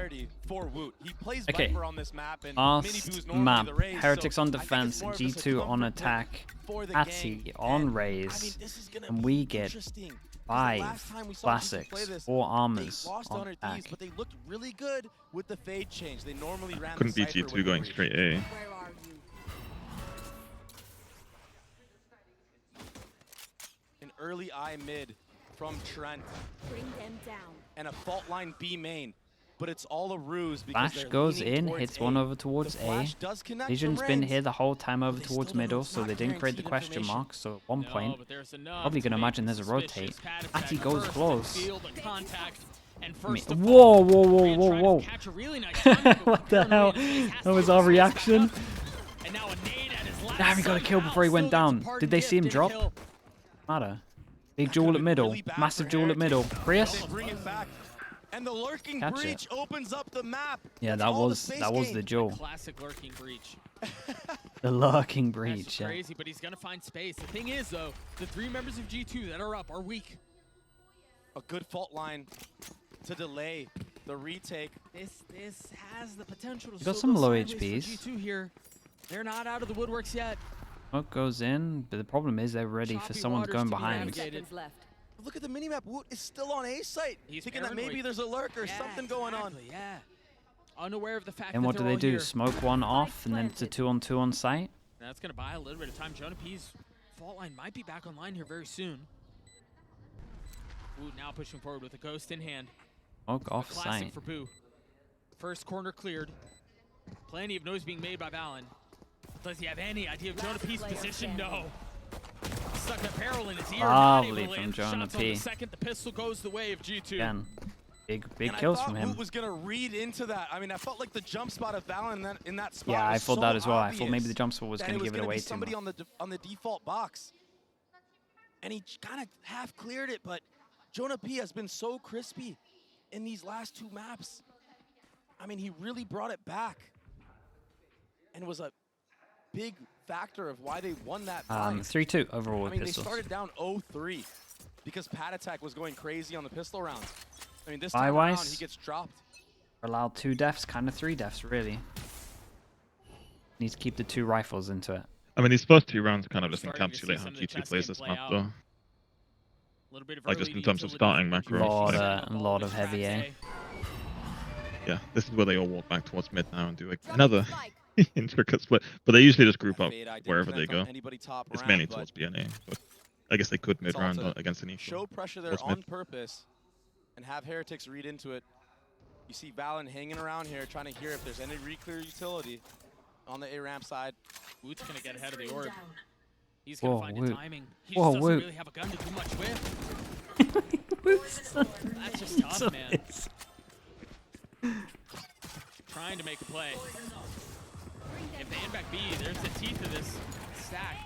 clarity for Woot. He plays Okay. Viper on this map, and Last map, Heretics on defense, G2 on attack, Atty on raise, and we get 5 classics, 4 armors on attack. But they looked really good with the fade change. They normally ran Couldn't be G2 going straight A. An early I mid from Trent. Bring them down. And a fault line B main. But it's all a ruse because Flash goes in, hits one over towards A. Vision's been here the whole time over towards middle, so they didn't create the question mark. So at one point, probably gonna imagine there's a rotate. Atty goes close. Whoa, whoa, whoa, whoa, whoa. What the hell? That was our reaction. Damn, he got a kill before he went down. Did they see him drop? Matter. Big jewel at middle. Massive jewel at middle. Prius? And the lurking breach opens up the map. Yeah, that was the jewel. Classic lurking breach. The lurking breach. That's crazy, but he's gonna find space. The thing is, though, the 3 members of G2 that are up are weak. A good fault line to delay the retake. This has the potential to got some low HPs. G2 here. They're not out of the woodworks yet. Smoke goes in, but the problem is they're ready for someone going behind. Look at the minimap. Woot is still on A site. He's thinking that maybe there's a lurk or something going on. Yeah. Unaware of the fact And that what do they do? Smoke one off, and then it's a 2-on-2 on site? That's going to buy a little bit of time. Jonah P's fault line might be back online here very soon. Woot now pushing forward with a ghost in hand. Smoke off Classic site. for Boo. First corner cleared. Plenty of noise being made by Valen. Does he have any idea of Jonah P's position? No. Stuck a barrel in his ear. Lovely from Jonah P. The second, the pistol goes the way of G2. Again, big kills from him. Woot was gonna read into that. I mean, I felt like the jump spot of Valen in that spot. Yeah, I thought that as well. I thought obvious maybe the jump spot was going to give it away too much. Somebody on the default box, and he kind of half cleared it. But Jonah P has been so crispy in these last 2 maps. I mean, he really brought it back, and was a big factor of why they won that fight. 3-2 overall with I mean, pistols. they started down 0-3 because Pat Attack was going crazy on the pistol rounds. I mean, this Buy time around, wise, he gets dropped. Allowed 2 deaths, kind of 3 deaths, really. Needs to keep the 2 rifles into it. I mean, these first 2 rounds kind of just encapsulate how G2 plays this map, though. Like, just in terms of starting macro. A lot of heavy A. Yeah, this is where they all walk back towards mid now and do like another intricate split. But they usually just group up wherever they go. It's mainly towards BNA, but I guess they could mid round against an equal. Show pressure there on purpose and have Heretics read into it. You see Valen hanging around here trying to hear if there's any re-clear utility on the A ramp side. Woot's gonna get ahead of the orb. He's gonna find the timing. He just doesn't really have a gun to do much with. That's just tough, man. Trying to make a play. If they end back B, there's the teeth of this stack.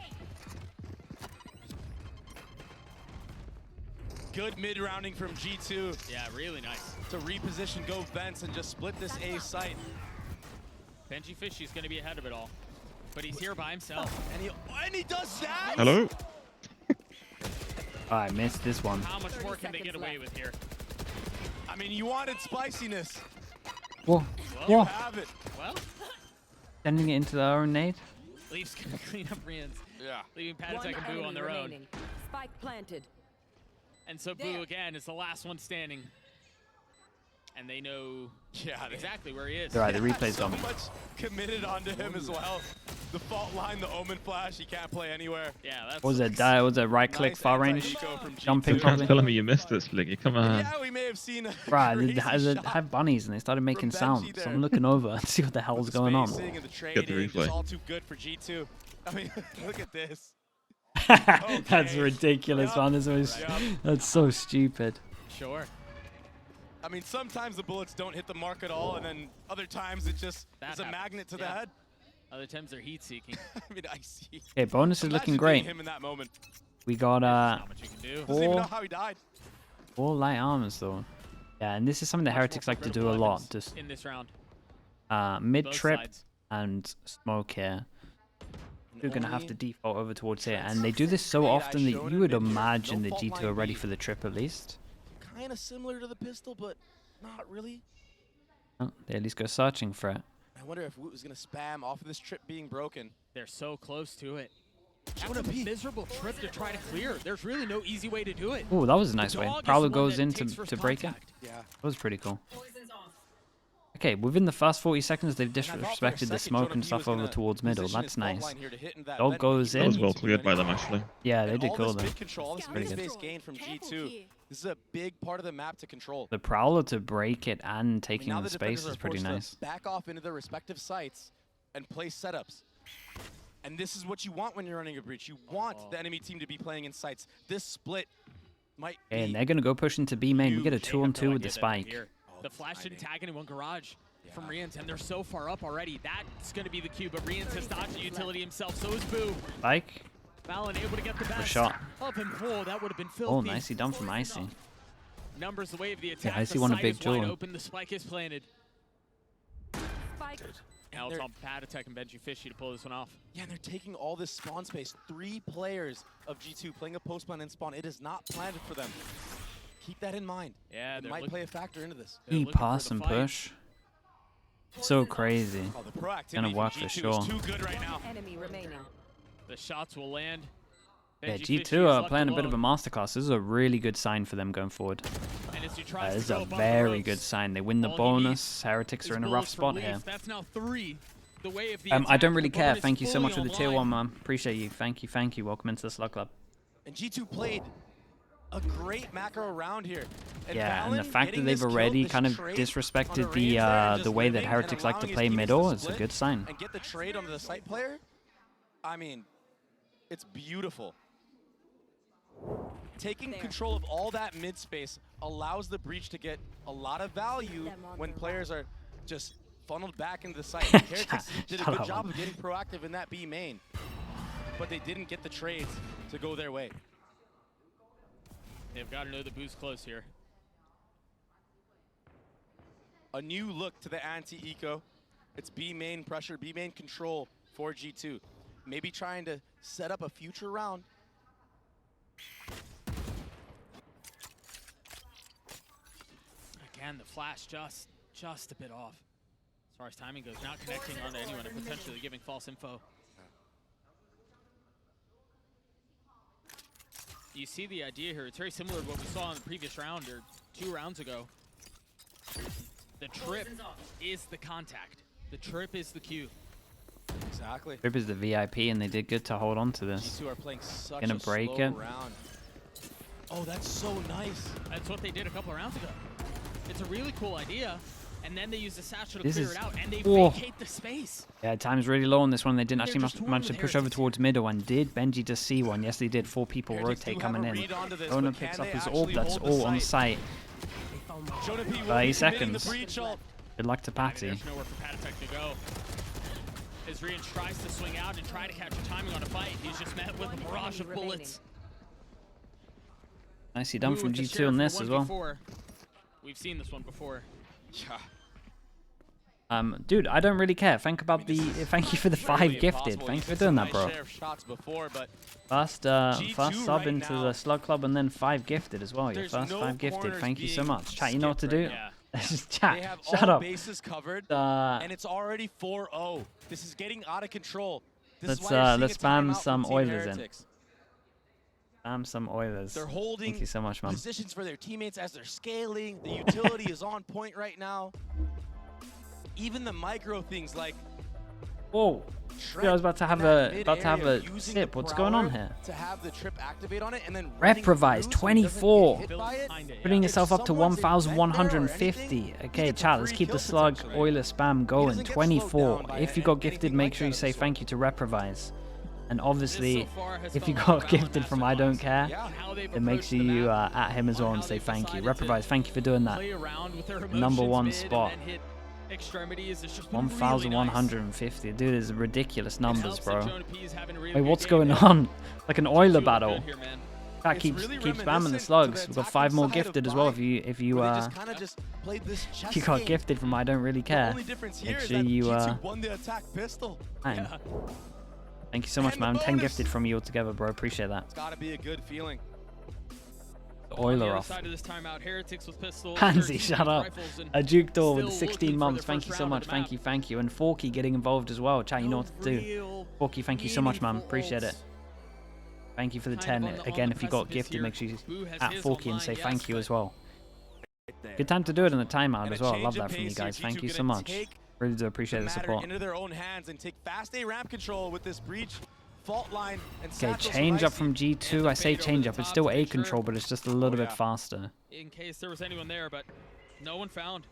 Good mid-rounding from G2. Yeah, really nice. To reposition, go vents, and just split this A site. Benji Fishy's going to be ahead of it all. But he's here by himself. And he does that! Hello? I missed this one. How much more can they get away with here? I mean, you wanted spiciness. Whoa. You Whoa. have it. Well, Sending it into their own nade. Leaf's going to clean up Rians. Yeah. Leaving Pat Attack and Boo on their own. Spike planted. And so Boo, again, is the last one standing. And they know exactly where he is. Alright, the replay's so on. much committed onto him as well. The fault line, the Omen flash, he can't play anywhere. Yeah, that's... Was it right click, nice far range? Jumping You're probably? telling me you missed this, Fliggy. Come on. Yeah, we may have seen a Right, crazy they had bunnies and they started making sounds. So I'm looking over to see what the hell's going on. Get the replay. It's all too good for G2. I mean, look at this. That's ridiculous, man. That's so stupid. Sure. I mean, sometimes the bullets don't hit the mark at all, and then other times it just is a magnet to the head. Other times they're heat-seeking. I mean, I see. Okay, bonus is looking great. Him in that moment. We got Doesn't even know how he died. 4 light armors though. Yeah, and this is something the Heretics like to do a lot. Just in this round. Mid trip and smoke here. You're gonna have to default over towards here, and they do this so often that you would imagine the G2 are ready for the trip at least. Kind of similar to the pistol, but not really. Oh, they at least go searching for it. I wonder if Woot was going to spam off of this trip being broken. They're so close to it. After the miserable trip to try to clear, there's really no easy way to do it. Oh, that was a nice way. Prowler goes in to break it. Contact. Yeah. That was pretty cool. Okay, within the first 40 seconds, they've disrespected the smoke and stuff over towards middle. That's nice. Dog goes That was in. well cleared by them, actually. Yeah, they And did all cool this though. mid control, all this Pretty mid good. space gain from G2. This is a big part of the map to control. The Prowler to break it and I mean, taking now the defenders space are is pretty forced to nice. back off into their respective sites and play setups. And this is what you want when you're running a breach. You want the enemy team to be playing in sites. This split might Okay, and be they're going to go push into B main. We get a They 2-on-2 have no with the idea that they're spike. here. The flash didn't tag anyone garage from Rians, and they're so far up already. That's going to be the cue, but Rians has dodged the utility himself, so is Boo. Spike. Valen able to get the best shot. of him. Oh, that would have been filthy. Oh, nicely done from Icy. Numbers the way of the attack. Icy The won a site big is wide duel. open. The spike is planted. Spike. Now it's on Patatech and Benji Fishy to pull this one off. Yeah, and they're taking all this spawn space. 3 players of G2 playing a post plan and spawn. It is not planned for them. Keep that in mind. Yeah, It they're might look- play a factor into this. they're E looking for pass the and fight. push. So crazy. Oh, the proactivity Gonna from work for G2 sure. is too good right now. Enemy remaining. The shots will land. Yeah, Benji Fishy G2 is are left playing a bit of a alone. masterclass. This is a really good sign for them going forward. And as he tries This is to go a above the very ropes, good sign. They win the all he bonus. Heretics is are in a rough bullets from spot here. Leaf. That's now 3. The way of the I attack. don't really The care. bonus Thank you so fully much for the tier online. 1, man. Appreciate you. Thank you. Thank you. Welcome into the Slug Club. And G2 played a great macro round here. Yeah, and the Valen fact that getting they've this kill, already this kind of trade disrespected on a range there and the just way that living and Heretics like to allowing his play teammates middle to is a split good sign. And get the trade onto the site player. I mean, it's beautiful. Taking control of all that mid space allows the breach to get a lot of value when players are just funneled back into the site. Heretics did a Shut good up. job of getting proactive in that B main, but they didn't get the trades to go their way. They've got to know the boost close here. A new look to the anti-eco. It's B main pressure, B main control for G2. Maybe trying to set up a future round. Again, the flash just a bit off. As far as timing goes, not connecting onto anyone and potentially giving false info. You see the idea here. It's very similar to what we saw in the previous round or 2 rounds ago. The trip is the contact. The trip is the cue. Exactly. Rip is the VIP, and they did good to hold on to this. G2 are playing such Gonna a break slow it. round. Oh, that's so nice. That's what they did a couple of rounds ago. It's a really cool idea. And then they use the satchel to This clear is- it out, and they Whoa. vacate the space. Yeah, time's really low on this one. They didn't actually just torn manage to with push over Heretics. towards middle, and did Benji just see one? Yes, they did. 4 people Heretics rotate do coming have a in. read onto this, Ona but picks can up they his actually orb. That's hold the all on site? site. Jonah P will 30 be committing the seconds. breach ult. Good luck to I mean, Patty. there's nowhere for Patatech to go. As Rian tries to swing out and try to capture timing on a fight, he's just met with a barrage of bullets. Nicely done Blue from with the G2 sheriff on in this as well. 1v4. We've seen this one before. Yeah. Dude, I don't really care. Thank about the. Thank you for the 5 Really gifted. impossible. Thank you He's for hit doing some that, nice bro. share of shots before, but First G2 sub right into now, the Slug Club, and then 5 gifted as well. Your there's first no 5 gifted. corners Thank you so being much. Chat, you know what to do? skipped Yeah. Just they chat. have Shut all up. bases covered, Uh, and it's already 4-0. This is getting out of control. This Let's, is why you're seeing let's a spam timeout some from Team Oilers in. Heretics. some Oilers. They're holding Thank you so much, man. positions for their teammates as they're scaling. The utility is on point right now. Even the micro things like Whoa. Trent Yeah, I was about to have in that a using sip. the What's going on prowler here? To have the trip activate on it and then Reprovise, running through so he doesn't get 24. hit by it. Behind it, Putting yeah. yourself up to someone's in vent there or 1,150. anything, he Okay, gets a chat, let's free keep the kill slug potentially. Oiler spam going. doesn't get slowed 24. down by If you got anything gifted, make like sure you that say as well. thank you to Reprovise. And This obviously, so far has if you felt got like a gifted from I Don't Care, Yeah. on how they've then make approached sure the you map, at him as well on and how say they've thank you. decided to Reprovise, thank you for doing that. play around with their Number emotions 1 mid spot. and then hit extremities. It's just been really nice. 1,150. Dude, is ridiculous It numbers, helps that bro. Jonah P is having a really Wait, good what's game going there. on? Like an Oiler Two look battle. good here, man. Chat It's keeps really spamming the reminiscent to slugs. the We've got attacking 5 more side of gifted as well. If Vibe, you where they just played this chess if you got game. gifted from I Don't Really The Care. only difference here Make is sure that you G2 won the attack pistol. Bang. Yeah. Thank you so much, And the man. 10 bonus. gifted from you altogether, bro. Appreciate that. It's got to be a good feeling. the Euler off. Side of this timeout, Heretics with pistols, Pansy, 13 shut up. rifles, and A Duke Door with still 16 looking for months. their Thank you first so round much. of the map. Thank you. And Forky getting involved as well. Chat, you know what to do. Real Forky, thank you so much, man. meaningful Appreciate it. ults. Thank you for the Kind 10. of on the Again, if you got precipice gifted, here. make sure you Boo has at his Forky and online, say yes, thank you but- as well. Good time to do it in the timeout And as a well. I change love in that from you pace here. guys. G2 Thank you gonna so much. take Really do appreciate the matter support. into their own hands and take fast A ramp control with this breach, fault line, and Okay, Satchel's change up Ricey. from G2. I say change up. It's still A control, but it's just a little bit faster. In case there was anyone there, but no one found.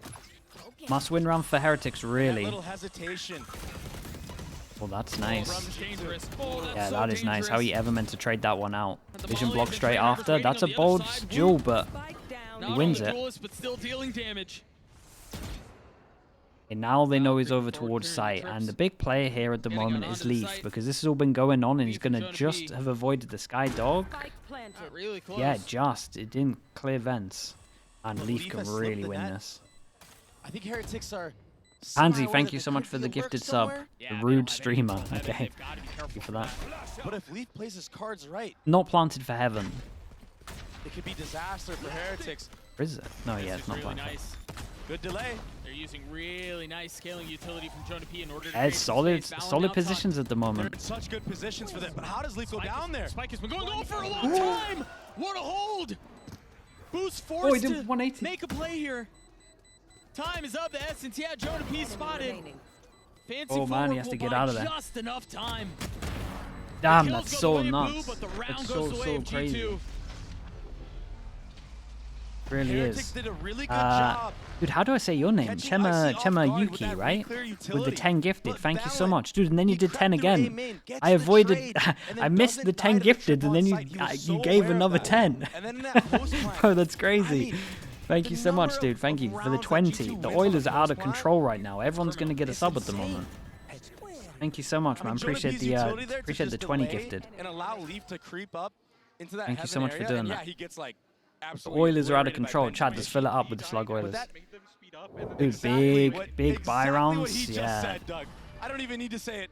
Must win round for Heretics, That really. little hesitation. Well, that's Oh, nice. Rum's dangerous. Oh, that's Yeah, so that is nice. How he dangerous. ever meant to trade that one out. And the Vision volley block of the straight Trainers after. waiting That's a on the other bold side. duel, but Spike down. Not wins only it. duelist, but still dealing damage. okay, now they know he's Creeping over forward, towards clearing the site. And the trips. big player here at the Getting moment on is onto the Leaf, site. because this has all been going on, and he's Leaf going and to Jonah just P. have avoided the Sky Dog. Spike planted. Not really close. Yeah, just. It didn't clear vents. And But Leaf Leaf can has slipped really the win net. this. I think Heretics are. Pansy, semi-aware thank that you there so much could for be the a lurk gifted sub. somewhere. Yeah, The they rude don't have streamer. anything. Okay. They've got to be careful Thank you for that. But if Leaf plays his cards right, Not planted for heaven. it could be disaster for Heretics. Or is it? No, This yeah, is it's not really planted. nice. Good delay. They're using really nice scaling utility from Jonah P in order to Yeah, create it's some solid, space. Valen solid outside. positions at the They're moment. in such good positions for that. But how does Leaf go down there? Spike has been going on for a long time. What a hold! Boo's Oh, he forced did to 180. make a play here. Time is up. The essence. Yeah, Jonah P spotted. Remaining. Fancy Oh, man, he forward has to will get buy out of there. Just enough time. Damn, Kills that's go so the way of nuts. Boo, but the round That's goes the way so of G2. crazy. Really Heretics is. did a really good job. Dude, how do I say your name? Catching Chema Icy off guard with Yuki, that right? reclear With the utility. 10 gifted. But Thank you so Valen, much. Dude, and then you he did 10 crept through A again. main, gets I the avoided... trade, and then I missed the doesn't 10 die to the gifted, trip and on then you site. He was so you gave aware of another that. 10. And then in that post plan, Bro, that's crazy. I mean, Thank the you so much, number dude. of Thank you for the rounds that 20. G2 The wins on Oilers the are out of post plan, control right now. Everyone's going to get a it's sub at the insane. moment. Thank you so much, I man. mean, Jonah Appreciate P's the utility there to appreciate the just 20 delay gifted. and allow Leaf to creep up into that Thank you so heaven much for area, doing and that. yeah, he gets like The absolutely Oilers are out of obliterated by control. Ben Chad, just Swayze. fill it up with the Slug But Oilers. that- Dude, exactly big buy exactly rounds. what he just Yeah. said, Doug. I don't even need to say it.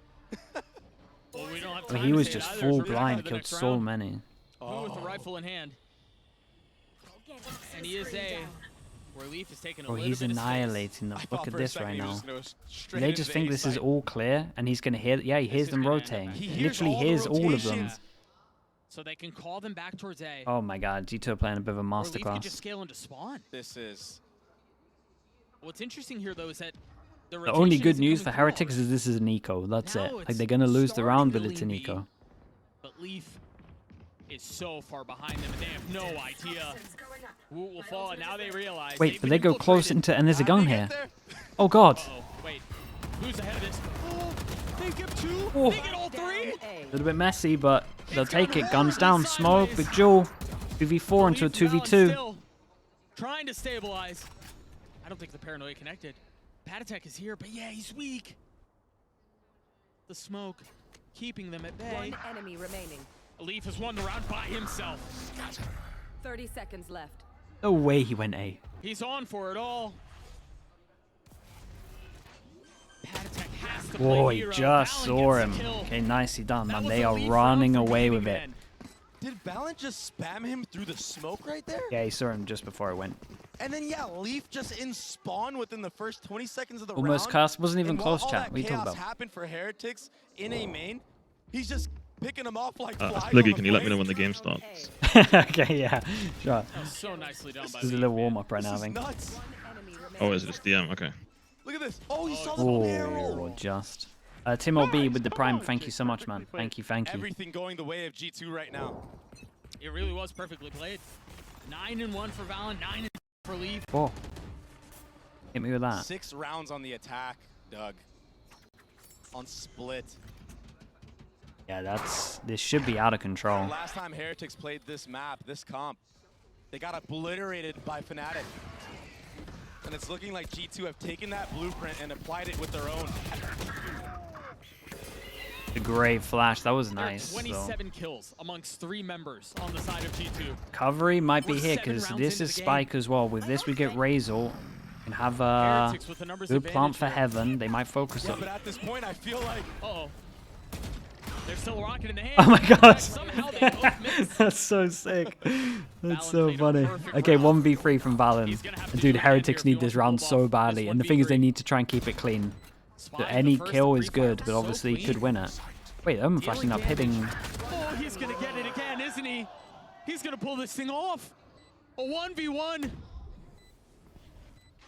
Well, we don't have Well, time he to was say it just either, full so we're back blind, to the killed next so round. many. Boo with the rifle in hand. And he is A. Where Leaf is taking a Bro, little he's bit of space. I annihilating them. thought Look at for a this second right he now. was gonna straight They into just the think A this is site. all clear, and he's gonna hear. Yeah, he hears is them gonna end up rotating. back. He He hears literally all the hears all of them. rotations. So they can call them back towards A. Oh my God, G2 are playing a bit of a Or Leaf could just masterclass. scale into spawn. This is What's interesting here, though, is that The only rotation good isn't news for coming Heretics close. is this is an eco. That's Now it. Like it's they're gonna lose the starting round, to but it's an lean B. eco. But Leaf is so far behind them, and they have no idea who will fall. And now they realize. Wait, they've but been they go close infiltrated. into, and there's a How gun did they here. get there? Oh God. Uh-oh, wait. Who's ahead of this? Oh, they get two. Oh. They get all three. A little bit messy, but they'll It's take gone it. Guns horribly down, smoke, sideways. big jewel. 2v4 into a Leaf and Valen 2v2. still trying to stabilize. I don't think the paranoia connected. Patatek is here, but yeah, he's weak. The smoke keeping them at bay. One enemy remaining. Leaf has won the round by himself. 30 seconds left. No way he went A. He's on for it all. Patatek has to Whoa, play he hero. just Valen saw gets him. the kill. Okay, nicely done, That man. was They a are Leaf running round for away Gaming with it. Man. Did Valen just spam him through the smoke right there? Yeah, he saw him just before it went. And then yeah, Leaf just in spawn within the first 20 seconds of the Almost round. cast. Wasn't even And close, while all chat. that What are you talking chaos about? happened for Heretics in a main, he's just picking them off like flies. Sliggy, on can the you let me know plane. when the game starts? Okay, yeah, sure. That was so nicely done by This is a Leaf, little man. warm up right This now, I is think. nuts. Enemy remaining. Oh, is it just DM? Okay. Look at this. Oh, he saw the Oh, barrel. just. Tim OB with the prime. Thank you so much, man. Thank you, thank you. Everything going the way of G2 right now. It really was perfectly played. 9-1 for Valen, 9-2 for Leaf. Whoa. Hit me with that. 6 rounds on the attack, Doug. On split. Yeah, this should be out of control. Last time Heretics played this map, this comp, they got obliterated by Fnatic. And it's looking like G2 have taken that blueprint and applied it with their own. A great flash. That was There are nice. So. 27 kills amongst 3 members on the side of G2. Recovery might be We're here 7 because rounds this into is the game. Spike as well. With this, we get Razor and have Heretics with the numbers good plant advantage for here. Heaven. They might focus Yeah, on. but at this point, I feel like Uh-oh. They're still rocking in the hand. Oh my god. Somehow they both missed. That's so sick. That's so played a funny. perfect Okay, round. 1v3 from Valen. He's gonna have to And do dude, it again here Heretics if he need wants this to round pull so off badly. this And the thing is, they 1v3. need to try and keep it clean. Spotting the Any first kill three is good, fires but so obviously clean. could win it. Wait, I'm flashing up, hitting. Oh, he's gonna get it again, isn't he? He's gonna pull this thing off. A 1v1.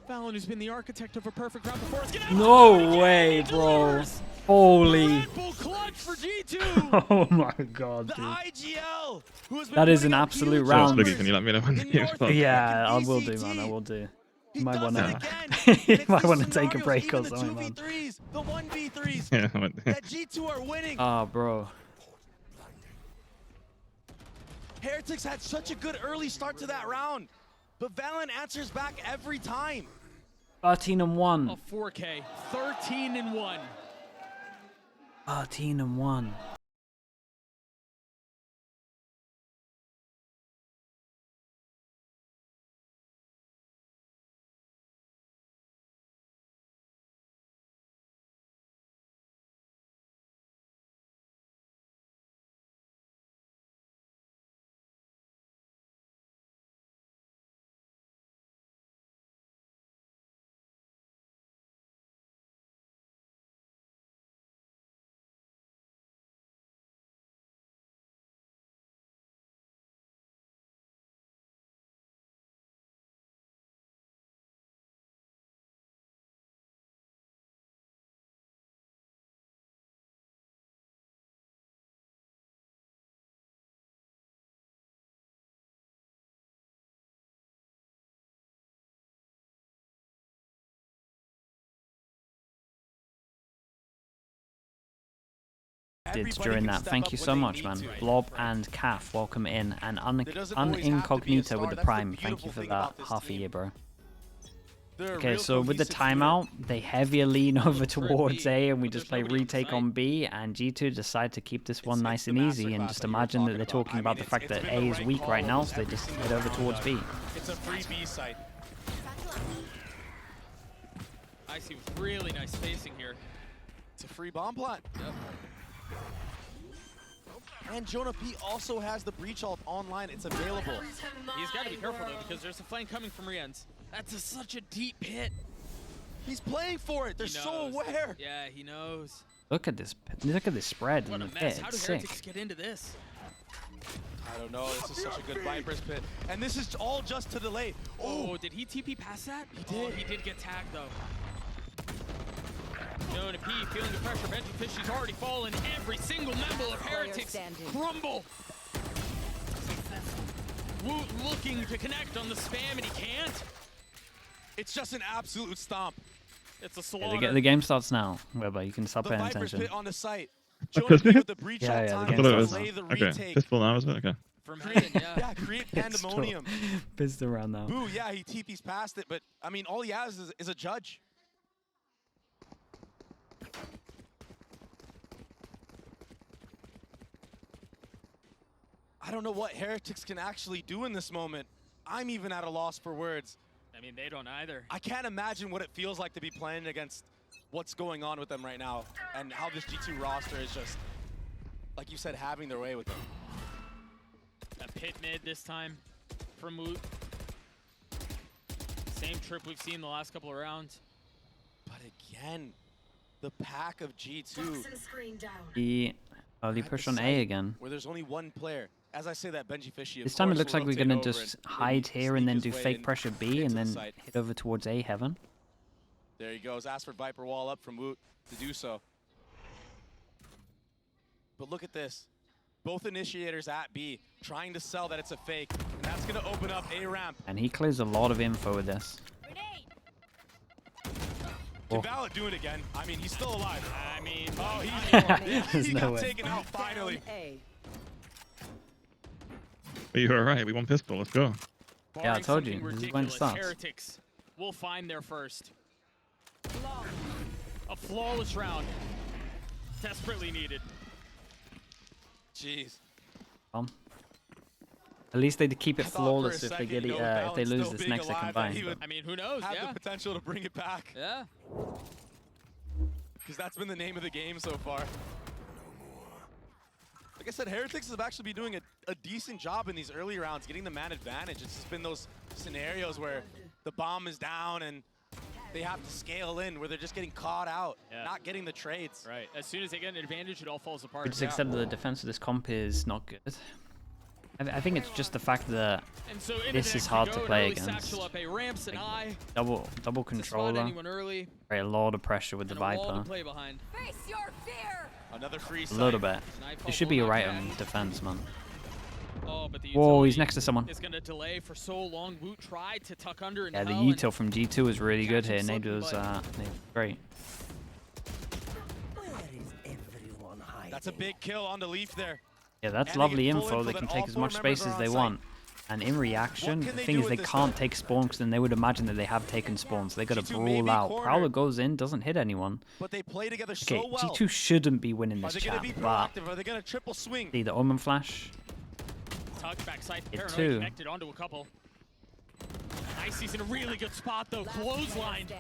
Valen, who's been the architect of a perfect round before, is gonna No way, bro. delivers. Holy. Red Bull clutch for G2. Oh my god, The dude. IGL, who has been That is putting an up absolute huge round. Spooky, numbers can you let me know when the in game's North started? Yeah, I American will do, man. VCT. I will do. He You might does wanna. it again. You And it's might the wanna take a scenarios, break or even something, man. The 2v3s, the 1v3s Yeah, I went- that G2 are winning. Oh, bro. Heretics had such a good early start to that round, but Valen answers back every time. 13 and 1. A 4K, 13 and 1. 13 and 1. During that. Thank you so much, man. Blob and Calf, welcome in. And Unincognito with the Prime. Thank you for that. Half a year, bro. Okay, so with the timeout, they heavier lean over towards A, and we just play retake on B, and G2 decide to keep this one nice and easy, and just imagine that they're talking about the fact that A is weak right now, so they just head over towards B. It's a free B site. I see really nice spacing here. It's a free bomb plant. Yep. And Jonah P also has the breach ult online. It's available. He's got to be careful though, because there's a flank coming from Rien's. That's such a deep hit. He's playing for it. They're so aware. Yeah, he knows. Look at this spread What in a the mess. pit. How do It's Heretics sick. get into this? I don't know. This is such a good Viper's pit. And this is all just to delay. Oh, did he TP past that? He did. Oh, he did get tagged though. Jonah P feeling the pressure. Benji Fishy's already fallen. Every single member of Heretics crumble. Woot looking to connect on the spam and he can't. It's just an absolute stomp. It's a Yeah, slaughter. the game starts now, Weber. You can stop The paying Viper's attention. pit on the site. That's Jonah P it? with the breach Yeah, ult yeah, the time game I thought it to was delay the okay. retake. Pistol now, is it? Okay. From Hayden, yeah. Yeah, create pandemonium. Pissed around now. Boo, yeah, he TP's past it, but I mean, all he has is a judge. I don't know what Heretics can actually do in this moment. I'm even at a loss for words. I mean, they don't either. I can't imagine what it feels like to be playing against what's going on with them right now and how this G2 roster is just, like you said, having their way with them. A pit mid this time from Woot. Same trip we've seen the last couple of rounds. But again, the pack of G2 The early at push the on site A again. where there's only one player. As I say that, Benji Fishy, This time it looks like we're gonna just hide here and then do fake pressure B and then hit over towards A heaven. There he goes. Ask for Viper wall up from Woot to do so. But look at this. Both initiators at B trying to sell that it's a fake, and that's going to open up A ramp. And he clears a lot of info with this. Can Valid do it again? I mean, he's still alive. I mean, Oh, There's he no got way. taken out finally. But you were right. We won pistol. Let's go. Yeah, I told you, something this is when it ridiculous, starts. Heretics will find their first. A flawless round. Desperately needed. Jeez. At least they keep it I thought for a flawless if they second, get you know, if they Valid's lose still this being next alive, second that he combine. would I mean, who knows? Have Yeah. the potential to bring it back, Yeah. because that's been the name of the game so far. like I said, Heretics have actually been doing a decent job in these early rounds, getting the man advantage. It's just been those scenarios where the bomb is down and they have to scale in, where they're just getting caught out, not getting the trades. Right. As soon as they get an advantage, it all falls apart. We just accept that the defense of this comp is not good. I think it's just the fact that this is hard to play against. Like, double controller. Right, a lot of pressure with the Viper. Face your fear. Another free A little bit. It should be alright on defense, man. Oh, but the Whoa, he's next to someone. It's gonna delay for so long. Woot tried to tuck under. Yeah, the util from G2 was really good here. Nade was great. That's a big kill on the Leaf there. Yeah, that's lovely info. They can take as much space as they want. And in reaction, the thing is they can't take spawn because then they would imagine that they have taken spawn. So they got to brawl out. Prowler goes in, doesn't hit anyone. But they play together Okay, so well. G2 shouldn't be winning this chat. But Are they gonna triple swing? see the Omen flash. Tuck backside. It Paranoid too. connected onto a couple. Nice, he's in a really good spot though. Clothesline. Big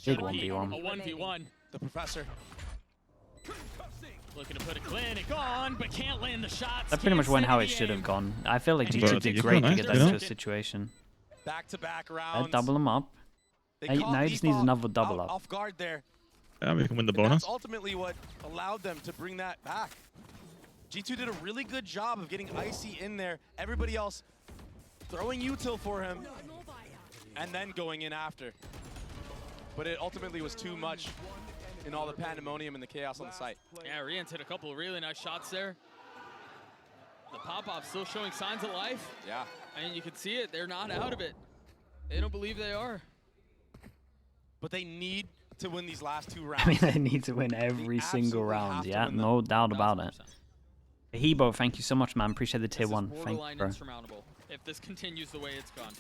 Should be 1v1. A 1v1. The Professor. Looking to put a clinic on, but can't land the shots. That pretty much went how it should have gone. I feel like G2 did great to get that into a situation. Back-to-back rounds. Double them up. Now he just needs another double up. Off guard there. Yeah, we can win the And bonus. that's ultimately what allowed them to bring that back. G2 did a really good job of getting Icy in there. Everybody else throwing util for him and then going in after. But it ultimately was too much in all the pandemonium and the chaos on the site. Yeah, Rian's hit a couple of really nice shots there. The pop-off still showing signs of life. Yeah. And you can see it. They're not out of it. They don't believe they are. But they need to win these last two rounds. I mean, they need to win every single round. Yeah, no doubt about it. Hebo, thank you so much, man. Appreciate the tier 1. Thank you, bro. Insurmountable if this continues the way it's gone.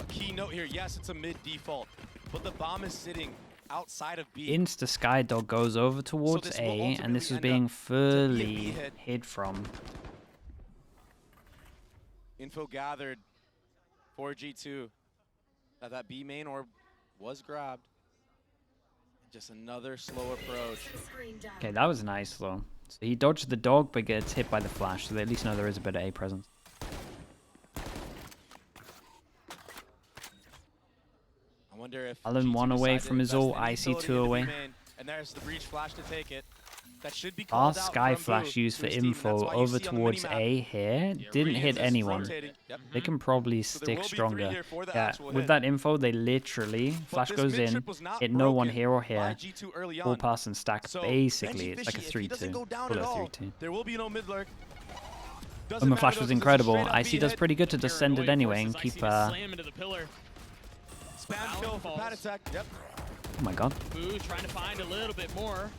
A key note here, yes, it's a mid default, but the bomb is sitting outside of B. Insta Skydog goes over towards A, and this is being fully hid from. Info gathered for G2 that B main orb was grabbed. Just another slow approach. Okay, that was nice though. So he dodged the dog, but gets hit by the flash, so they at least know there is a bit of A presence. I wonder if Alan 1 away from his ult, Icy 2 away. And there's the breach flash to take it. That should be called out Sky from Flash Boo used for to his team. info That's why you over see on the towards minimap, A here. Didn't hit Radiance is anyone. rotating. Yep. They can probably So there stick will be 3 stronger. here for the Yeah, actual with hit. that info, they literally, flash this goes mid in, trip was not hit no one broken here or by here, G2 early full on. pass and stack. So Basically, Benji it's like a Fishy, if he doesn't 3-2. go down Bullet at all, 3-2. there will be no mid lurk. Omen Flash was incredible. Icy does pretty good to descend it anyway and keep slam into the pillar. Spam kill for Pat attack. Yep. Oh my god. Boo trying to find a little bit more.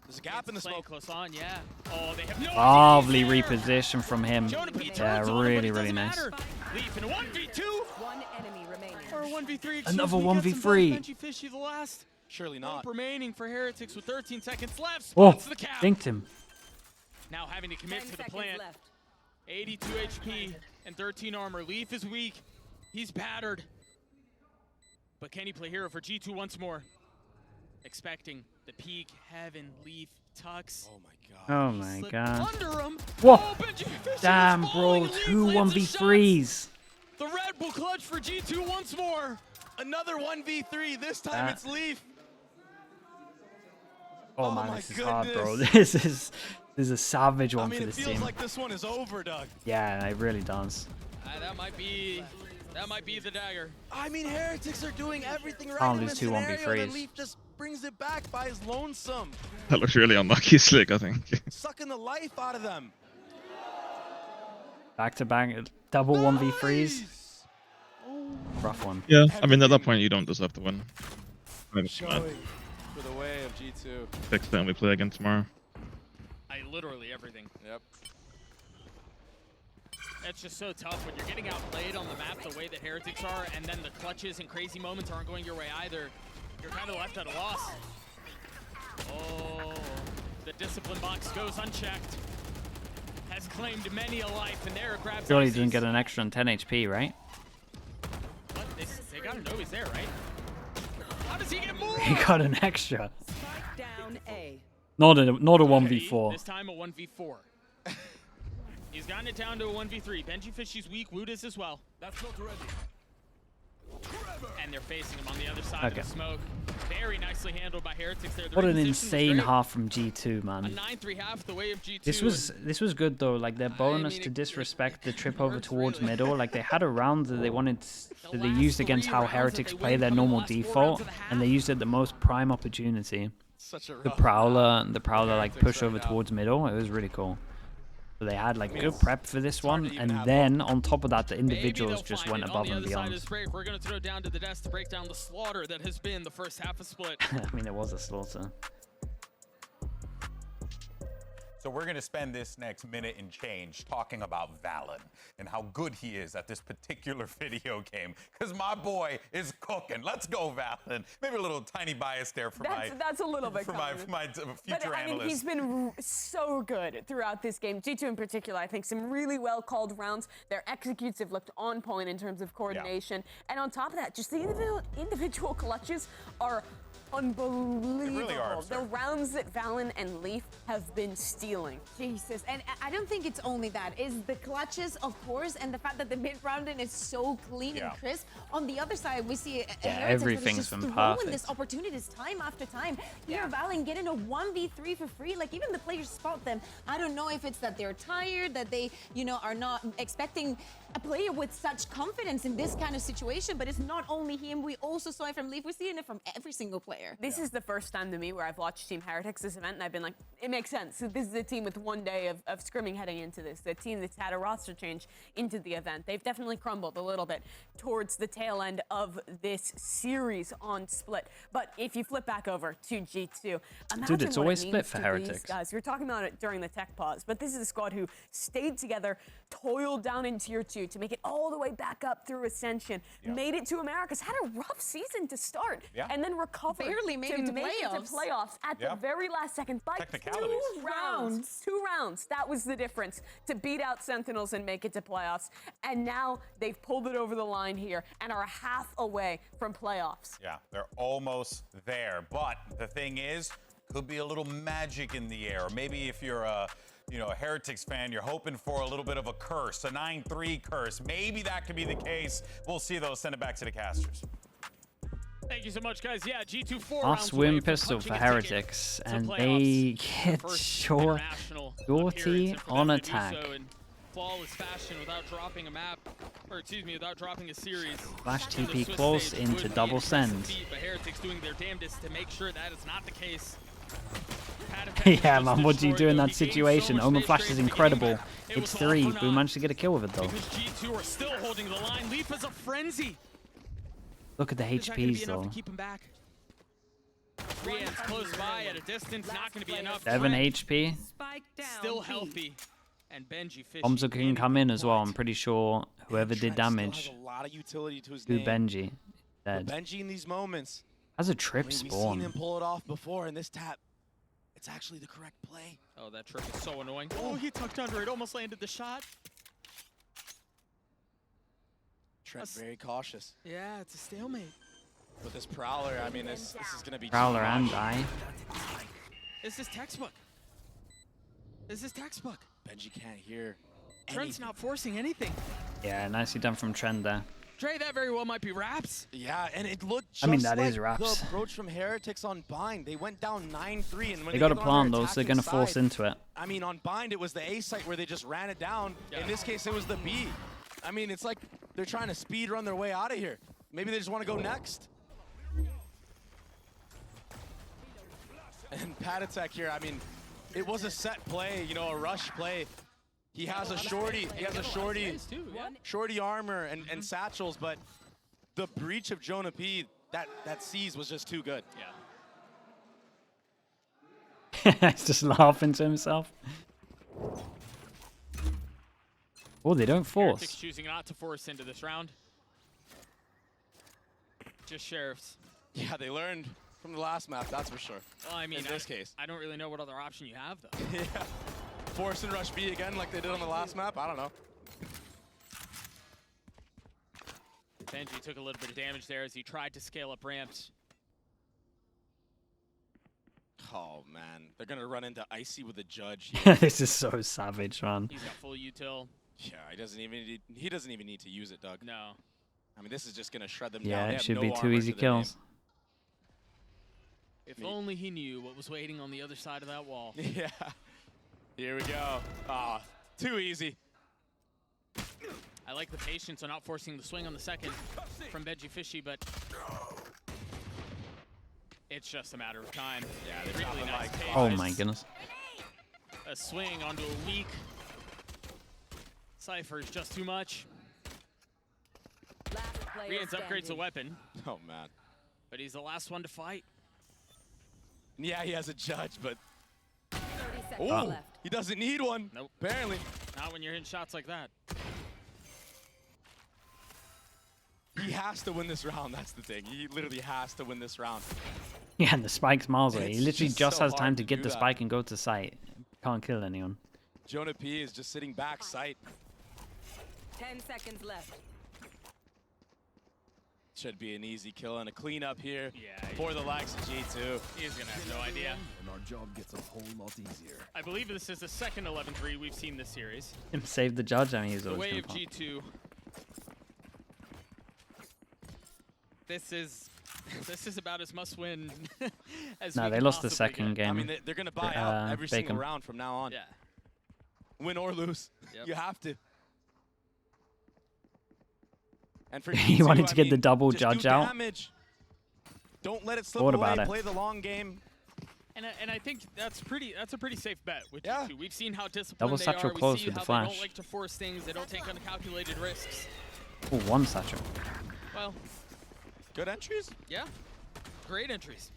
There's a gap in the smoke. Close on, yeah. Oh, they have no Lovely idea. reposition from him. Yeah, really, really nice. Leaf in a 1v2 One enemy remaining. or a 1v3. Another Excuse me, 1v3. gets them both. Benji Fishy the last. Surely Hope not. remaining for Heretics with 13 seconds left. Oh, Spots the cap. dinked him. Now having to commit 10 to the seconds plant. left. 82 HP and 13 armor. Leaf is weak. He's battered. But can he play hero for G2 once more? Expecting the peak heaven Leaf tucks. Oh my god. Oh my Slipped god. under him. Whoa. Oh, Benji Fishy Damn, is bro. falling, and Leaf 2 lands the 1v3s. shots. The Red Bull clutch for G2 once more. Another 1v3. This time it's Leaf. Oh Oh man, my this is hard, bro. goodness. This is a savage I one mean, for it this feels team. like this one is over, Doug. Yeah, it really does. That might be the dagger. I mean, Heretics are doing everything right Can't in lose this 2 scenario, 1v3s. and Leaf just brings it back by his lonesome, That looks really unlucky, Slick, I think. sucking the life out of them. Back to back, double 1v3s. Nice! Rough one. Yeah, I mean, at that point, you don't deserve to win. I think it's bad. Showing for the way of G2. Fix that and we play again tomorrow. Literally everything. Yep. It's just so tough when you're getting outplayed on the map the way that Heretics are, and then the clutches and crazy moments aren't going your way either. You're kind of left at a loss. Oh, the discipline box goes unchecked. Has claimed many a life, and there it grabs. Surely he Icy's. didn't get an extra on 10 HP, right? What? They gotta know he's there, right? How does he get more? He got an extra. Spike down A. Not a Okay, 1v4. This time a 1v4. He's gotten it down to a 1v3. Benji Fishy's weak. Wood is as well. That's not ready. And they're facing him on the other side of the smoke. Very nicely handled by Heretics there. What an insane half from G2, man. A 9-3 half the way of G2. This was good though. Like their bonus to disrespect the trip over towards middle. Like they had a round that they wanted that they used against how Heretics play their normal default, and they used it at the most prime opportunity. The Prowler like push over towards middle. It was really cool. So they had like good prep for this one, and then on top of that, the individuals just went above and beyond. We're gonna throw down to the desk to break down the slaughter that has been the first half of Split. I mean, it was a slaughter. So we're going to spend this next minute and change talking about Valen and how good he is at this particular video game. Because my boy is cooking. Let's go, Valen. Maybe a little tiny bias there for that's a little bit for my future I mean, analyst. he's been so good throughout this game. G2 in particular, I think some really well called rounds. Their executes have looked on point in terms of coordination. And on top of that, just the individual clutches are unbelievable. They really are the rounds that Valen and Leaf have been stealing. Jesus, and I don't think it's only that. It's the clutches, of course, and the fact that the mid-rounding is so clean and crisp. On the other side, we see everything's been perfect. This opportunities time after time. Here, Valen getting a 1v3 for free. Like, even the players spot them. I don't know if it's that they're tired, that they, are not expecting a player with such confidence in this kind of situation, but it's not only him. We also saw it from Leaf. We're seeing it from every single player. This is the first time to me where I've watched Team Heretics this event, and I've been like, it makes sense. So this is a team with 1 day of scrimming heading into this. The team that's had a roster change into the event. They've definitely crumbled a little bit towards the tail end of this series on Split. But if you flip back over to G2, dude, it's always Split for Heretics. Guys, we were talking about it during the tech pause, but this is a squad who stayed together, toiled down in Tier 2 to make it all the way back up through Ascension, made it to Americas, had a rough season to start, and then recovered barely made it to playoffs at the very last second by 2 rounds. 2 rounds. That was the difference to beat out Sentinels and make it to playoffs. And now they've pulled it over the line here and are half away from playoffs. Yeah, they're almost there. But the thing is, could be a little magic in the air. Maybe if you're a Heretics fan, you're hoping for a little bit of a curse, a 9-3 curse. Maybe that could be the case. We'll see, though. Send it back to the casters. Thank you so much, guys. Yeah, G2 4 Last win pistol for Heretics, and they get shorty on attack. Flawless fashion without dropping a map, or excuse me, without dropping a series. Flash TP close into double send. But Heretics doing their damnedest to make sure that is not the case. Yeah, man, what do you do in that situation? Omen Flash is incredible. It's 3, but we managed to get a kill with it, though. Because G2 are still holding the line. Leaf is a frenzy. Look at the HPs, though. To keep him back. Rian's close by at a distance, not going to be enough. 7 HP. Still healthy. And Benji Fishy. Bombs can come in as well. I'm pretty sure whoever did damage a lot of utility to his to Benji. Dead. Benji in these moments has a trip We've spawn. seen him pull it off before, and this tap, it's actually the correct play. Oh, that trip is so annoying. Oh, he tucked under it, almost landed the shot. Trent very cautious. Yeah, it's a stalemate. With this Prowler, I mean, this is going to be Prowler and I. This is textbook. This is textbook. Benji can't hear Trent's not forcing anything. Yeah, nicely done from Trent there. Dre, that very well might be Raps. Yeah, and it looked just I mean, that like is Raps. the approach from Heretics on Bind. They went down 9-3, and when They got a get on plan, their though, so they're going to attacking force side, into it. I mean, on Bind, it was the A site where they just ran it down. Yeah. In this case, it was the B. I mean, it's like they're trying to speed run their way out of here. Maybe they just want to go next. And Patatek here, I mean, it was a set play, a rush play. He has a shorty, shorty armor and satchels, but the breach of Jonah P, that seize was just too good. Yeah. He's just laughing to himself. Oh, they don't force. Heretics choosing not to force into this round. Just sheriffs. Yeah, they learned from the last map, that's for sure. Well, I mean, in this case. I don't really know what other option you have, though. Yeah. Force and rush B again like they did on the last map? I don't know. Benji took a little bit of damage there as he tried to scale up ramps. Oh man, they're gonna run into Icy with a judge here. This is so savage, man. He's got full util. Yeah, he doesn't even need to use it, Doug. No. I mean, this is just gonna shred them Yeah, down. They it have should no be 2 armor easy to their name. kills. If only he knew what was waiting on the other side of that wall. Yeah. Here we go. Ah, too easy. I like the patience on not forcing the swing on the second from Veggie Fishy, but it's just a matter of time. Yeah, they're really nice pace. Oh my goodness. A swing onto a weak Cypher is just too much. Last player Rian's upgrades a standing. weapon, Oh man. but he's the last one to fight. Yeah, he has a judge, but 30 seconds oh, left. he doesn't need one. Nope. Apparently. Not when you're hitting shots like that. He has to win this round. That's the thing. He literally has to win this round. Yeah, and the spike's miles away. He It's literally just just so has time hard to to get do the that. spike and go to site. Can't kill anyone. Jonah P is just sitting back sight. 10 seconds left. Should be an easy kill and a cleanup here Yeah, for the likes of G2. He's gonna have no idea. And our job gets a whole lot easier. I believe this is the second 11-3 we've seen this series. Him save the judge. I mean, he's The always way gonna of pop. G2. This is about as must win as No, we they can lost the possibly second get. game. I mean, they're going to buy out every Bacon. single round from now on. Yeah. Win or lose. Yep. You have to. And for He G2, wanted to I get mean, the double just judge do out. damage. Don't let it slip Thought away. about it. Play the long game. And I think that's a pretty safe bet with Yeah. G2. We've seen how disciplined Double they satchel are. We close see with the how they flash. don't like to force things. They don't take uncalculated risks. Oh, one satchel. Well, Good entries. yeah. Great entries.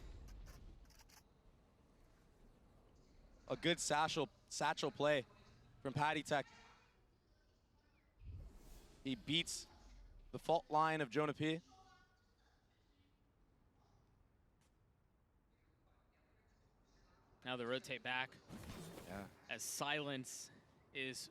A good satchel play from Patty Tech. He beats the fault line of Jonah P. Now they rotate back Yeah. as silence is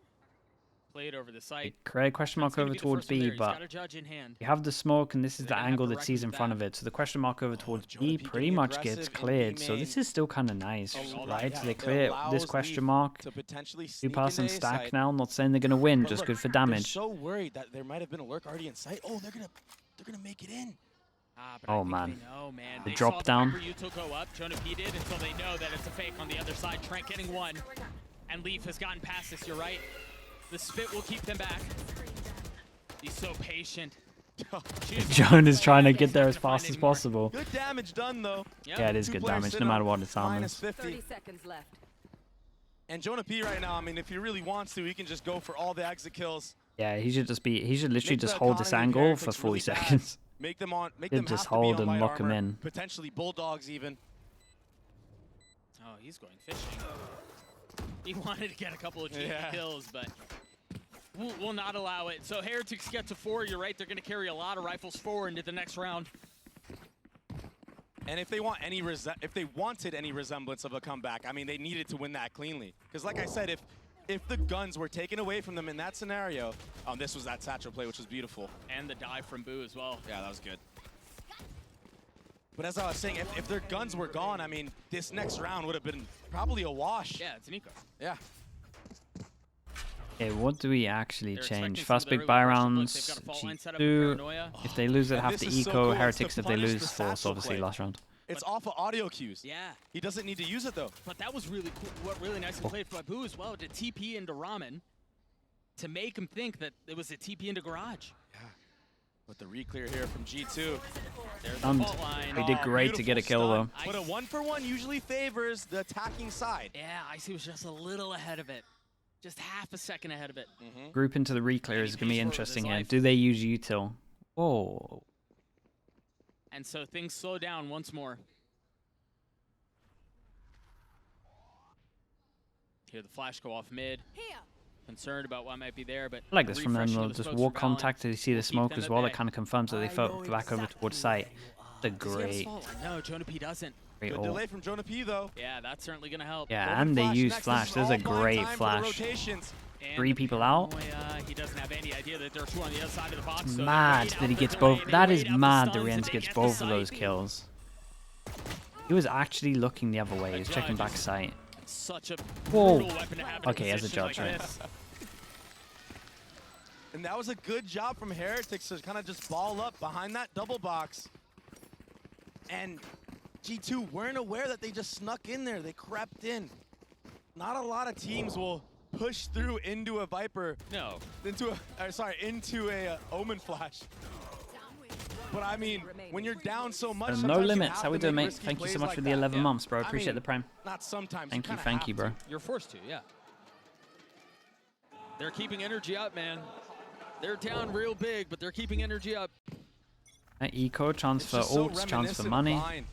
played over the site. Correct question mark That's gonna over be the towards first one B, there. He's but got a judge in hand. you have the smoke, and this is They're the gonna have angle to that sees in reckon front with of it. So the question mark over towards Jonah B P pretty getting much gets aggressive in the cleared. So main. this is still kind of nice, right? Yeah, They it clear allows this question Leaf mark. to potentially Two sneak pass and into A stack side. now. Not saying they're gonna win, But just look, good for they're damage. so worried that there might have been a lurk already in sight. Oh, they're gonna make it in. But I Oh, think man. they know, man. The They drop saw the down. Viper Util go up. Jonah P did until they know that it's a fake on the other side. Trent getting one. And Leaf has gotten past this, you're right. The spit will keep them back. He's so patient. Joan is trying to get there as fast as possible. Good damage done though. Yep. Yeah, it is Two good players damage, sit no matter on what its armor minus is. 50. 30 seconds left. And Jonah P right now, I mean, if he really wants to, he can just go for all the exit kills. Yeah, he should literally Make just the hold this economy of angle for Heretics 40 really bad. seconds. Make them He'd have just to be hold on and light lock him armor, in. Potentially bulldogs even. Oh, he's going fishing. He wanted to get a couple of cheeky Yeah. kills, but we'll not allow it. So Heretics get to 4. You're right. They're going to carry a lot of rifles forward into the next round. And if they want if they wanted any resemblance of a comeback, I mean, they needed to win that cleanly. Because like I said, if the guns were taken away from them in that scenario, this was that satchel play, which was beautiful. And the dive from Boo as well. Yeah, that was good. But as I was saying, if their guns were gone, I mean, this next round would have been probably a wash. Yeah, it's an eco. Yeah. Okay, what do we actually They're change? expecting first some of big the buy early Russian blitz. rounds. They've got a fault line set up G2. with Paranoia. If they lose it, And have this to is so eco. cool. It's Heretics to if they punish lose, the force satchel obviously play. last round. It's off of audio cues. Yeah. He doesn't need to use it though. But that was really cool. What really nicely played by Boo as well to TP into Ramen to make him think that it was a TP into Garage. Yeah. But the re-clear here from G2. There's the Stunned. fault line. They did great to get a kill though. But a 1-for-1 usually favors the attacking side. Yeah, Icy was just a little ahead of it. Just half a second ahead of it. Group into the reclear is going to be He's for it with interesting his here. life. Do they use util? Whoa. And so things slow down once more. Hear the flash go off mid. Concerned about what might be there, but I like this from them. refreshing They'll of the just smokes walk for Valen contact to see the will keep smoke them as at well. bay. It kind of confirms that they fell back over towards site. The Does he have great, fault line? No, Jonah P doesn't. great Good ult. delay from Jonah P though. Yeah, that's certainly going to help. Yeah, Golden and they use next. flash. This There's is a all prime great time for the flash. rotations. And 3 the people out. Paranoia, he doesn't have any idea that there are 2 on the other side of the box. So they Mad wait that out he the gets delay, both. they That wait is out the mad that stuns, and Rienz they gets get the both of those sight. kills. He was actually looking the other way. He was checking back sight. Such a Whoa. brutal weapon to have in Okay, as a position judge, like right? this. And that was a good job from Heretics to kind of just ball up behind that double box. And G2 weren't aware that they just snuck in there. They crept in. Not a lot of teams will push through into a Viper. No. Into a Omen Flash. But I mean, when you're down so much, No sometimes you limits. have How we to doing, make mate? risky Thank you so plays much like for the that. 11 months, bro. I Appreciate mean, the prime. Not sometimes. Thank you, kinda thank you, have bro. to. You're forced to, yeah. They're keeping energy up, man. They're down real big, but they're keeping energy up. Eco, chance It's for just so ults, chance for reminiscent money. of Vine.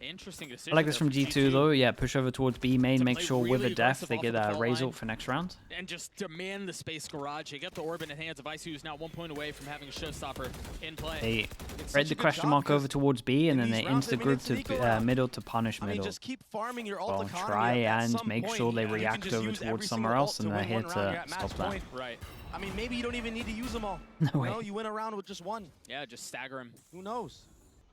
Interesting decision. I like this there from for G2 though. Yeah, push over towards B main, To make play sure with really a death aggressive they off get of the a front raise line. ult for next round. And just demand the space garage. They get the orb in the hands of Isu, who's now 1 point away from having a showstopper in play. They It's spread such the a good question job mark over 'cause towards B, and in then they these rounds, insta I mean, group it's an to eco round. middle to punish I mean, middle. just keep farming your ult Well, economy. try At and some make point, sure they you can react just over use every towards single somewhere ult else, and to they're win here one round, you're to at match stop that. point. Right. I mean, maybe you don't even need to use them all. No You way. know, you win a round with just one. Yeah, just stagger him. Who knows?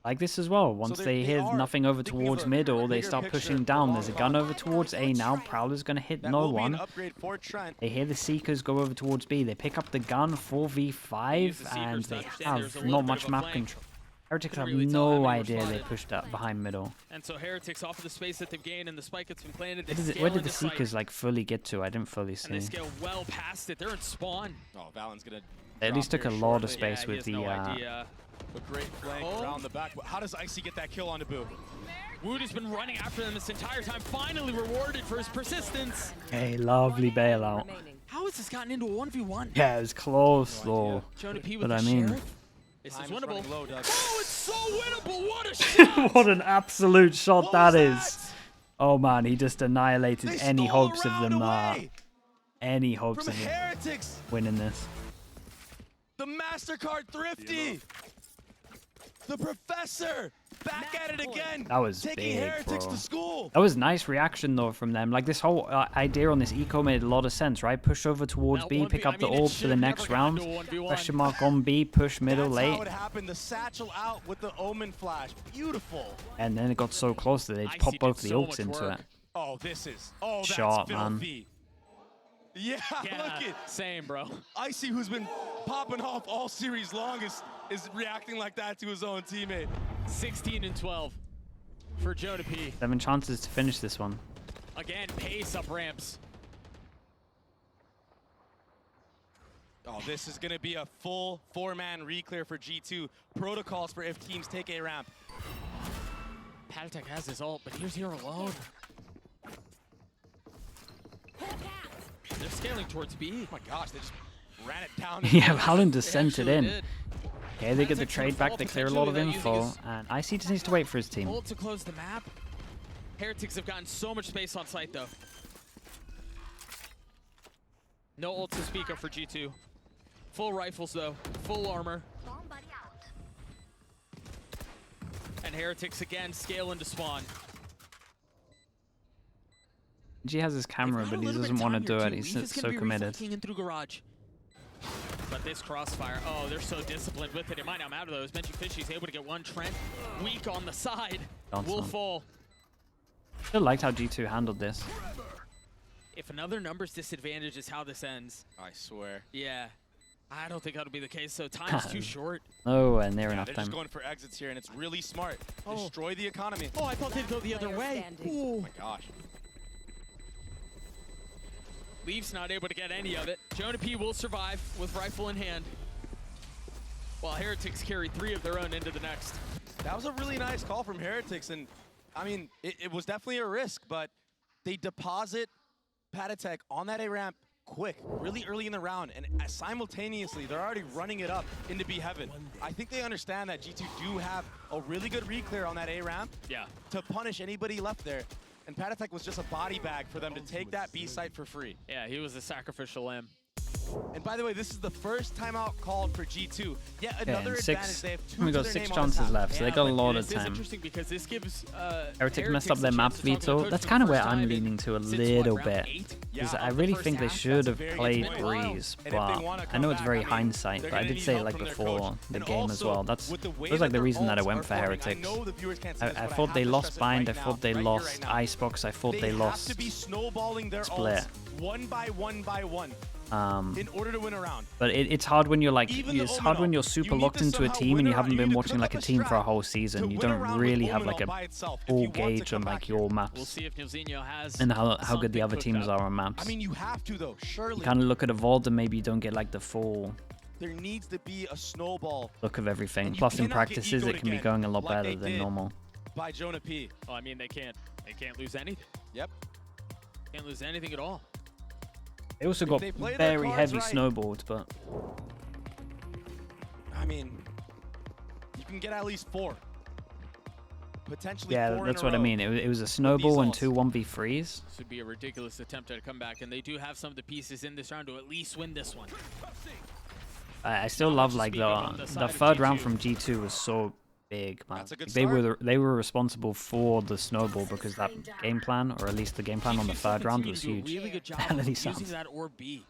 Like this as well. Once they they hear are nothing over thinking of towards a middle, they bigger start picture pushing for down. long There's a gun run. over towards A now. Prowler's going to hit That no will be an one. upgrade for Trent. They hear the Seekers go over towards B. They pick up the gun, 4v5, Use the Seekers and to they understand there's a have little not bit much of a map flank. control. Heretics Couldn't have really tell how no many were idea they spotted. pushed up behind middle. And so Heretics off of the space that they've gained and the spike that's been planted. They Where scale did the into sight, Seekers like fully get to? I didn't fully and they see. scale well past it. They're in spawn. Oh, Valen's gonna. They at least took a lot of space Yeah, he with has the. no idea. A great flank Oh. around the back. How does Icy get that kill on Naboo? Wood has been running after them this entire time, finally rewarded for his persistence. Hey, lovely bailout. How has this gotten into a 1v1? Yeah, it was close though. Jonah P with But the I mean, Sheriff. This is Time is winnable. running low, Doug. Oh, it's so winnable. What a shot. what an absolute shot What that was is. Oh man, he just annihilated They any stole a hopes of round them. away Any hopes from of them Heretics. winning this. The MasterCard Thrifty. The Professor. Back at it again. That was taking big, Heretics bro. to school. That was nice reaction though from them. Like this whole idea on this eco made a lot of sense, right? Push over towards That B, 1v, pick up I the mean, it orb for the should've next never gotten round. to a 1v1. Question mark on B, push middle That's how late, it happened. The satchel out with the Omen Flash. Beautiful. and then it got so close that they just Icy popped did both the so ults much into work. it. Oh, this is. Oh, that's Shot, man. filthy. Yeah, Yeah, look at same, bro. Icy, who's been popping off all series long, is reacting like that to his own teammate. 16 and 12 for Jonah P. 7 chances to finish this one. Again, pace up ramps. Oh, this is going to be a full 4-man reclear for G2. Protocols for if teams take a ramp. Patatech has his ult, but here's here alone. They're scaling towards B. Oh my gosh, they just ran it down. Yeah, Valen just sent it Actually in. did. Okay, they get the Patatech's trade gonna back, fall they clear a lot of potentially without info, using and Icy just needs to wait for his team. Ult to close the map. Heretics have gotten so much space on site, though. No ult to speak of for G2. Full rifles, though. Full armor. And Heretics again scale into spawn. G has his camera, They've got but a he little bit doesn't want to of do time it. here, He's too. Leaf is so gonna be committed. reflecting in through garage. But this crossfire, oh, they're so disciplined with it. It might not matter though. As Benji Fishy's able to get one. Trent weak on the side. Johnson. Will fall. Still liked how G2 handled this. If another numbers disadvantage is how this ends, I swear. yeah, I don't think that'll be the case. So time's too short. Nowhere near Yeah, enough they're time. just going for exits here, and it's really smart. Oh. Destroy the economy. Oh, I thought they'd go the other way. Oh my gosh. Leaf's not able to get any of it. Jonah P will survive with rifle in hand, while Heretics carry 3 of their own into the next. That was a really nice call from Heretics, and I mean, it was definitely a risk, but they deposit Patatech on that A ramp quick, really early in the round, and simultaneously, they're already running it up into B heaven. I think they understand that G2 do have a really good reclear on that A ramp Yeah. to punish anybody left there, and Patatech was just a body bag for them to take that B site for free. Yeah, he was a sacrificial lamb. And by the way, this is the first timeout called for G2. Yet Okay, another and advantage. They have 2 we to got their 6 name on the chances tap. left, so they got a lot of This is time. interesting because this gives Heretics messed up their map veto. That's kind of where I'm leaning to a little bit. Because I really think they should have played Breeze, but I know it's very hindsight, but I did say it like before the game as well. That was like the reason that I went for Heretics. I thought they lost Bind, I thought they lost Icebox, I thought they lost Split. One by one. In order to win a round. But it's hard when you're like, it's hard when you're super locked into a team and you haven't been watching like a team for a whole season. You don't really have like a full gauge on like your maps. We'll see if Nilzinho has And how good the other teams are on maps. I mean, you have to though, surely. You kind of look at Evolved and maybe you don't get like the full There needs to be a snowball look of everything. Plus in practices it can be going a lot like better than normal. by Jonah P. Oh, I mean, they can't lose anything. Yep. Can't lose anything at all. They also got they play their very cards heavy right. snowboards, but I mean, you can get at least 4. Potentially yeah, 4 that's in a what I row. mean. It was a snowball and ults. 2 1v3s. This would be a ridiculous attempt at a comeback, and they do have some of the pieces in this round to at least win this one. I still love like the third round from G2 was so big, man. That's a good They were responsible for the snowball because that game plan, or at least the game plan on the third round, was Continue to huge. do a really good job And of he using sounds. that or B,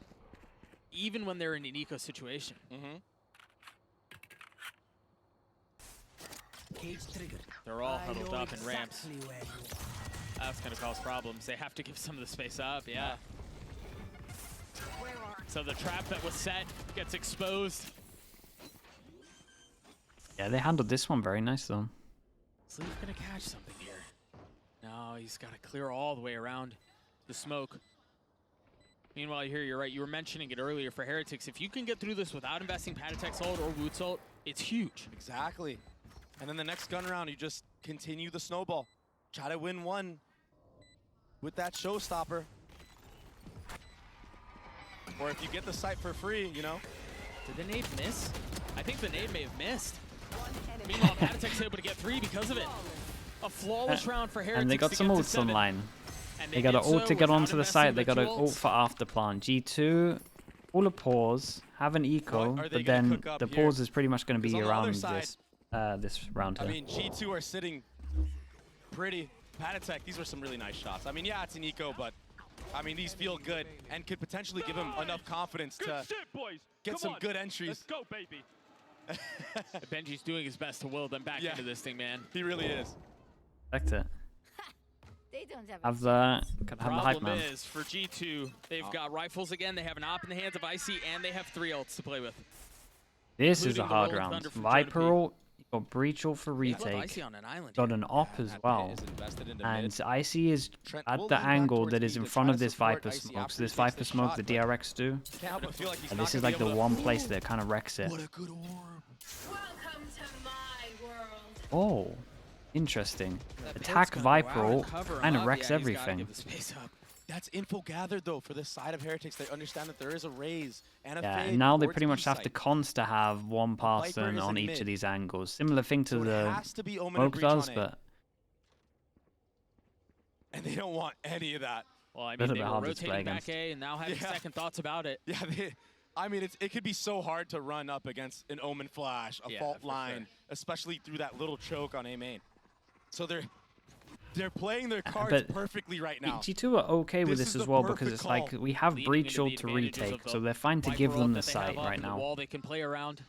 even when they're in an eco situation. They're all huddled up in ramps. That's going to cause problems. They have to give some of the space up, yeah. So the trap that was set gets exposed. Yeah, they handled this one very nice though. Sleeve's going to catch something here. No, he's got to clear all the way around the smoke. Meanwhile, here, you're right. You were mentioning it earlier for Heretics. If you can get through this without investing Patatek's ult or Woot's ult, it's huge. Exactly. And then the next gun round, you just continue the snowball. Try to win one with that showstopper. Or if you get the site for free, you know. Did the nade miss? I think the nade may have missed. Meanwhile, Patatek's able to get 3 because of it. A flawless round for Heretics. And they got some ults online. They got an ult to get onto the site. They got an ult for after plant. G2, all a pause, have an eco, but then the pause is pretty much going to be around this round here. I mean, G2 are sitting pretty. Patatek, these were some really nice shots. I mean, yeah, it's an eco, but I mean, these feel good and could potentially give him enough confidence to get some good entries. Let's go, baby. Benji's doing his best to will them back into this thing, man. He really is. Respect it. They don't Have the hype Problem man. is, for G2, they've got rifles again, they have an op in the hands of Icy, and they have 3 ults to play with. This is a including the hard Rolling round. Thunder from Viper Jonah P. ult, you got Breach ult for They love retake. Icy on an island Got here. an op as well. And Icy is Trent at will the lean back angle towards that B is in to front try of to this support Viper Icy smoke. after So this he takes Viper the smoke, shot, the but DRX do. Can't help but feel like he's And not this is gonna like be the able to- one place that kind of wrecks it. What a good orb. Welcome to my world. Oh, interesting. That pit's Attack gonna go Viper out and ult cover him kind of up. wrecks Yeah, he's gotta everything. give the space up. That's info gathered though for this side of Heretics. They understand that there is a raise and a Yeah, fade and now they towards pretty much B have to site. const to have one person is on in each mid. of these angles. Similar thing to So it the has to be Omen and smoke Breach does, on A. but And they don't want any of that. Well, I mean, Little they bit were harder to play rotating back against. A and now having Yeah. second thoughts about it. Yeah, I mean, it could be so hard to run up against an Omen flash, a Yeah, fault for line, sure. especially through that little choke on A main. So they're playing their cards but perfectly right now. G2 are okay with This this is as the well because perfect it's like call. we have Leaning Breach into the ult to advantages of retake, the so they're fine to Viper give ult them that the they have site up right and the now. wall they can play around.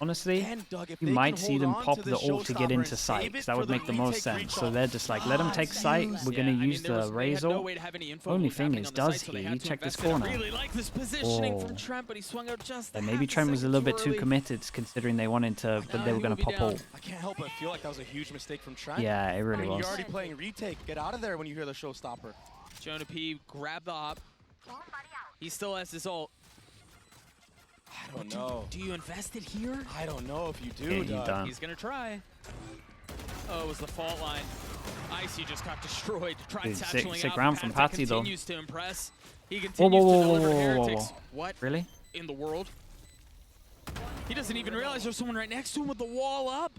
Honestly, And Doug, if you they might can see hold them on pop to the this ult to get showstopper into and sight, save because it that for would the make the most retake sense. reach So off. they're just like, let them take sight, we're going to use the raise They had no ult. way to have any info Only of what was thing happening is, on the does site, so they he had to check this invest in it. corner? I really like this positioning Oh. from Trent, but he swung out just And a maybe half Trent was a second little bit too early. committed considering they wanted to, but they were going to pop ult. I can't help but feel like that was a huge mistake from Trent. Yeah, it I really mean, was. you're already playing retake. Get out of there when you hear the showstopper. Jonah P grabbed the op. He still has his ult. I don't know. Do you invest it here? I don't know if you do, Yeah, you Doug. don't. He's gonna try. Oh, it was the fault line. Icy just got destroyed. Tried Dude, satcheling sick out. round from Patatek Patsy, though. continues to impress. He Whoa, continues whoa, to whoa, deliver whoa, whoa, whoa, Heretics. whoa. What Really? in the world? He doesn't even realize there's someone right next to him with the wall up.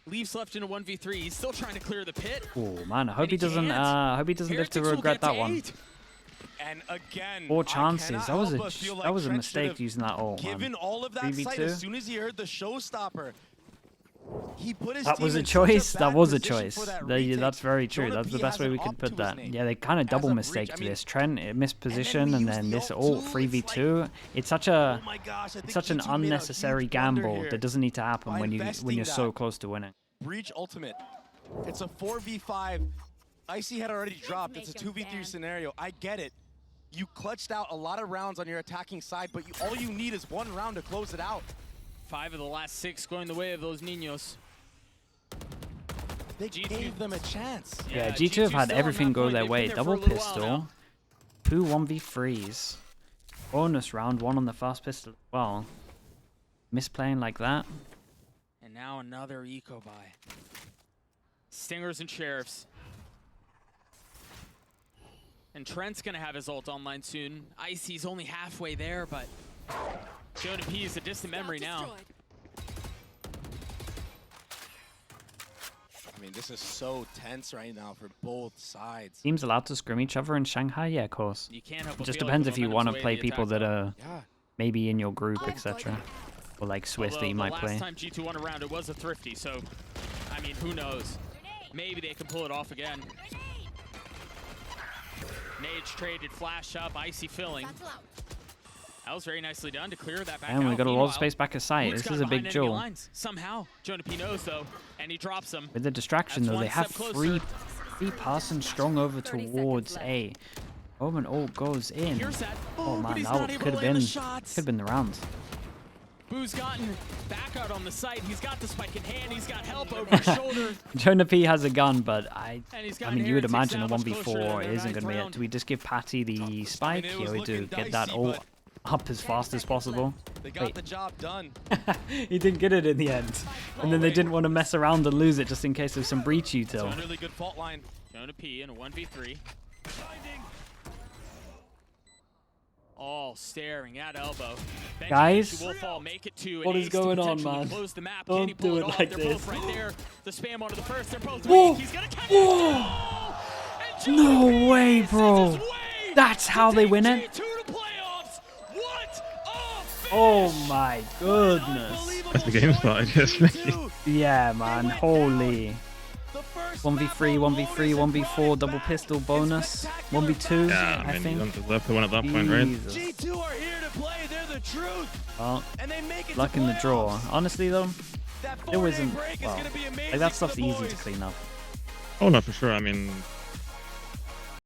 Leaves left in a 1v3. He's still trying to clear the pit. Oh man, I hope he doesn't. can't. I hope he doesn't live to Heretics will regret get that to one. 8. And again, 4 chances. That was a Trent mistake using that ult, man. given all of that sight 3v2. as soon as he heard the showstopper. He put his That team was a in such choice. bad That was a position choice. for that retake. That's very true. Jonah That's the P best has way an we could op put to that. his name. Yeah, they kind of As double a breach, mistaked I mean, this. Trent missed position, he and used then the this ult ult too. 3v2. It's such a Oh my gosh, I think such an G2 made a unnecessary huge blunder gamble here that doesn't need to happen by when investing you're so that. close to winning. Breach ultimate. It's a 4v5. Icy had already dropped. It's a 2v3 scenario. I get it. You clutched out a lot of rounds on your attacking side, but all you need is one round to close it out. 5 of the last 6 going the way of those Niños. They gave them a chance. Yeah, G2 have had everything go their way. Double pistol, 2 1v3s, bonus round 1 on the fast pistol as well. Misplaying like that. And now another eco buy. Stingers and Sheriffs. And Trent's gonna have his ult online soon. Icy's only halfway there, but Jonah P is a distant memory now. I mean, this is so tense right now for both sides. Teams allowed to scrim each other in Shanghai? Yeah, of course. You can't help It just but feel depends like if the you want to momentum's play way people the that attack's are Yeah. maybe in your group, etc. Or like Swiss that you might the play. last time G2 won a round, it was a thrifty, so, I mean, who knows? Maybe they can pull it off again. Nage traded flash up, Icy filling. That was very nicely done to clear that back And we out. got a lot of Meanwhile, space back at site. Hoot's This got is a behind big enemy duel. lines. Somehow, Jonah P knows though, and he drops them. With the distraction That's though, they one have step three closer. passing strong over towards A. Omen ult goes in. Here's that. Oh but man, he's that not able could to have land the been shots. could have been the round. Boo's gotten back out on the site. He's got the spike in hand. He's got help over his shoulder. Jonah P has a gun, but I And he's got mean, you would Heretics imagine now a much closer to 1v4 their isn't ninth going to be it. round. Do we just give Patty the spike, it or was we do looking get that dicey, ult but up as fast as possible? They got Wait. the job done. He didn't get it in the end. And then they didn't want to mess around and lose it just in case there's some breach It's util. a really good fault line. Jonah P in a 1v3. All staring at elbow. Benji Guys, will fall, make it to what an is ace to going on, potentially man? close the map. Don't Can he pull do it it off? like They're this. both right there. The spam onto the first. They're both Whoa. weak. He's gonna catch Whoa. it. And No Jonah P way, sends bro. his way That's to how they take win it? G2 to playoffs. What a finish. Oh my goodness. As the game started, yes. Yeah, man. Holy. 1v3, 1v3, 1v4, double pistol bonus. 1v2, Yeah, I I mean, you think. don't deserve to win at that point, right? Jesus. G2 are here to play. They're the truth. Well, And they make it luck to in the draw. playoffs. Honestly, though, That there 4-day wasn't. break is Well, gonna be amazing like that for stuff's the easy to boys. clean up. Oh no, for sure. I mean,